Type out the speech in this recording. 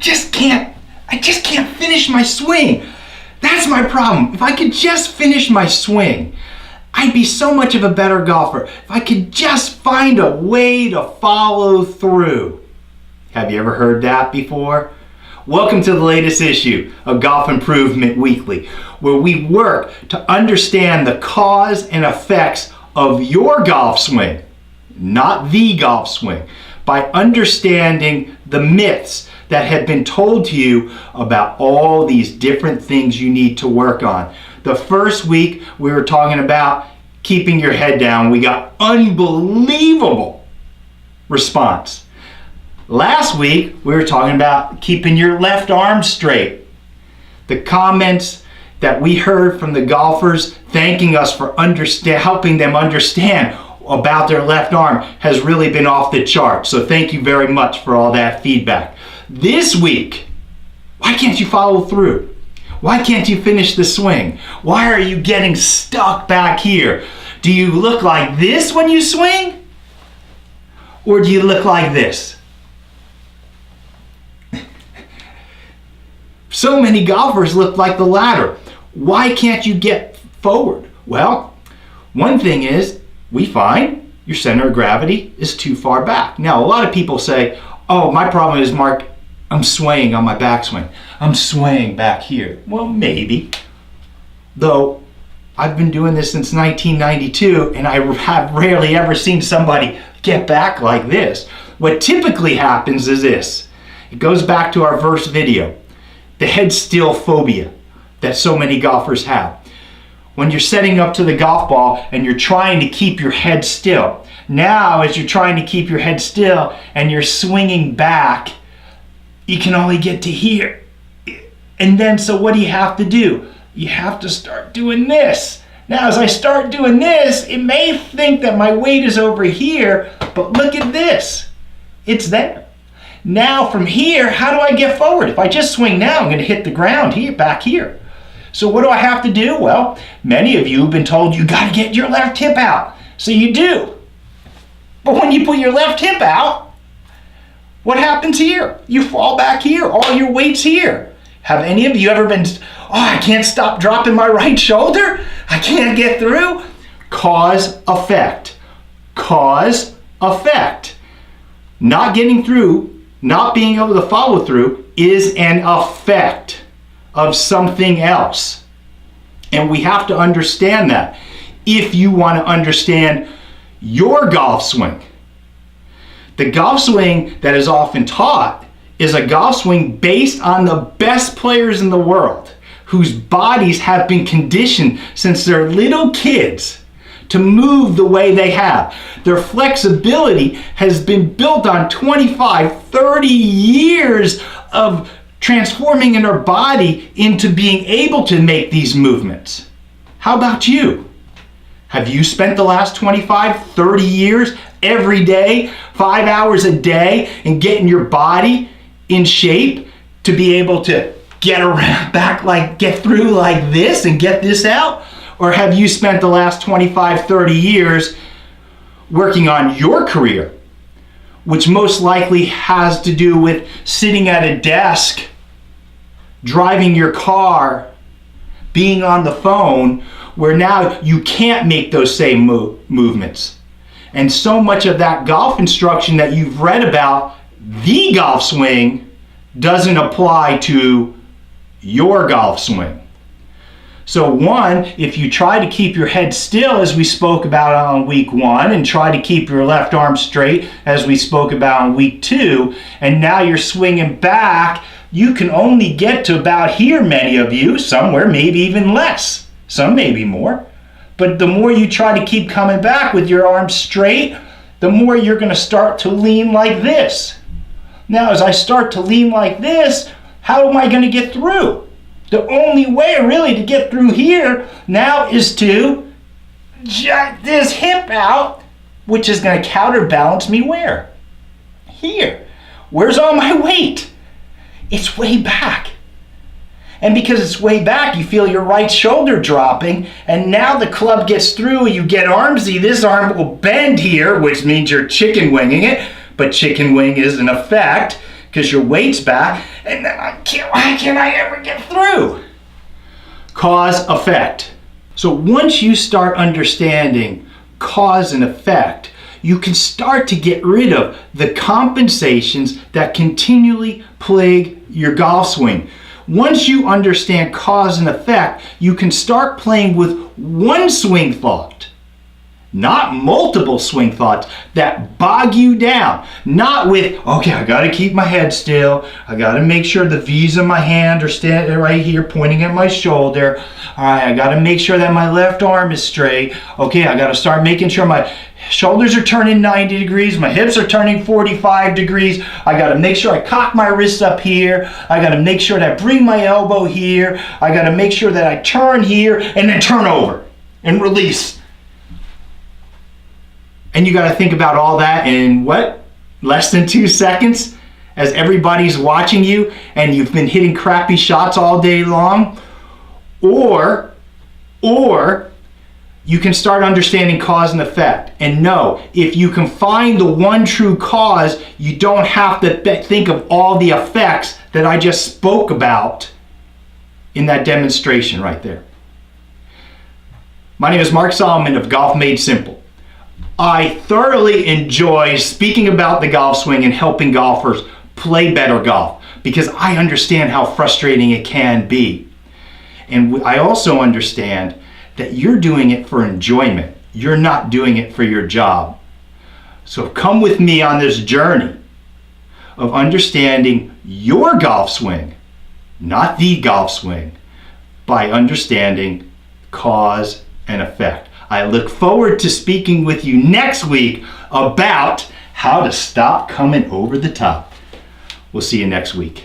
just can't finish my swing. That's my problem. If I could just finish my swing, I'd be so much of a better golfer if I could just find a way to follow through. Have you ever heard that before? Welcome to the latest issue of Golf Improvement Weekly, where we work to understand the cause and effects of your golf swing, not the golf swing, by understanding the myths that have been told to you about all these different things you need to work on. The first week we were talking about keeping your head down. We got unbelievable response. Last week we were talking about keeping your left arm straight. The comments that we heard from the golfers thanking us for helping them understand about their left arm has really been off the chart. So thank you very much for all that feedback. This week, why can't you follow through? Why can't you finish the swing? Why are you getting stuck back here? Do you look like this when you swing? Or do you look like this? So many golfers look like the latter. Why can't you get forward? Well, one thing is, we find your center of gravity is too far back. Now, a lot of people say, oh, my problem is, Mark, I'm swaying on my backswing. I'm swaying back here. Well, maybe. Though, I've been doing this since 1992, and I have rarely ever seen somebody get back like this. What typically happens is this. It goes back to our first video, the head still phobia that so many golfers have. When you're setting up to the golf ball and you're trying to keep your head still. Now, as you're trying to keep your head still and you're swinging back, you can only get to here. And then, so what do you have to do? You have to start doing this. Now, as I start doing this, it may think that my weight is over here, but look at this. It's there. Now, from here, how do I get forward? If I just swing now, I'm going to hit the ground here, back here. So what do I have to do? Well, many of you have been told you got to get your left hip out. So you do. But when you put your left hip out, what happens here? You fall back here. All your weight's here. Have any of you ever been, oh, I can't stop dropping my right shoulder? I can't get through? Cause, effect. Cause, effect. Not getting through, not being able to follow through is an effect of something else. And we have to understand that if you want to understand your golf swing. The golf swing that is often taught is a golf swing based on the best players in the world whose bodies have been conditioned since they're little kids to move the way they have. Their flexibility has been built on 25, 30 years of transforming in their body into being able to make these movements. How about you? Have you spent the last 25, 30 years every day, 5 hours a day, and getting your body in shape to be able to get around back, like get through like this and get this out? Or have you spent the last 25, 30 years working on your career, which most likely has to do with sitting at a desk, driving your car, being on the phone, where now you can't make those same movements. And so much of that golf instruction that you've read about, the golf swing, doesn't apply to your golf swing. So one, if you try to keep your head still, as we spoke about on week 1, and try to keep your left arm straight, as we spoke about on week 2, and now you're swinging back, you can only get to about here, many of you, somewhere maybe even less, some maybe more. But the more you try to keep coming back with your arms straight, the more you're going to start to lean like this. Now, as I start to lean like this, how am I going to get through? The only way really to get through here now is to jack this hip out, which is going to counterbalance me where? Here. Where's all my weight? It's way back. And because it's way back, you feel your right shoulder dropping, and now the club gets through, you get armsy, this arm will bend here, which means you're chicken winging it, but chicken wing is an effect, because your weight's back, and then why can't I ever get through? Cause, effect. So once you start understanding cause and effect, you can start to get rid of the compensations that continually plague your golf swing. Once you understand cause and effect, you can start playing with one swing thought, not multiple swing thoughts that bog you down. Not with, okay, I gotta keep my head still. I gotta make sure the V's in my hand are standing right here pointing at my shoulder. All right, I gotta make sure that my left arm is straight. Okay, I gotta start making sure my shoulders are turning 90 degrees, my hips are turning 45 degrees. I gotta make sure I cock my wrist up here. I gotta make sure that I bring my elbow here. I gotta make sure that I turn here and then turn over and release. And you got to think about all that in what? Less than 2 seconds as everybody's watching you and you've been hitting crappy shots all day long? Or you can start understanding cause and effect. And know, if you can find the one true cause, you don't have to think of all the effects that I just spoke about in that demonstration right there. My name is Marc Solomon of Golf Made Simple. I thoroughly enjoy speaking about the golf swing and helping golfers play better golf because I understand how frustrating it can be. And I also understand that you're doing it for enjoyment. You're not doing it for your job. So come with me on this journey of understanding your golf swing, not the golf swing, by understanding cause and effect. I look forward to speaking with you next week about how to stop coming over the top. We'll see you next week.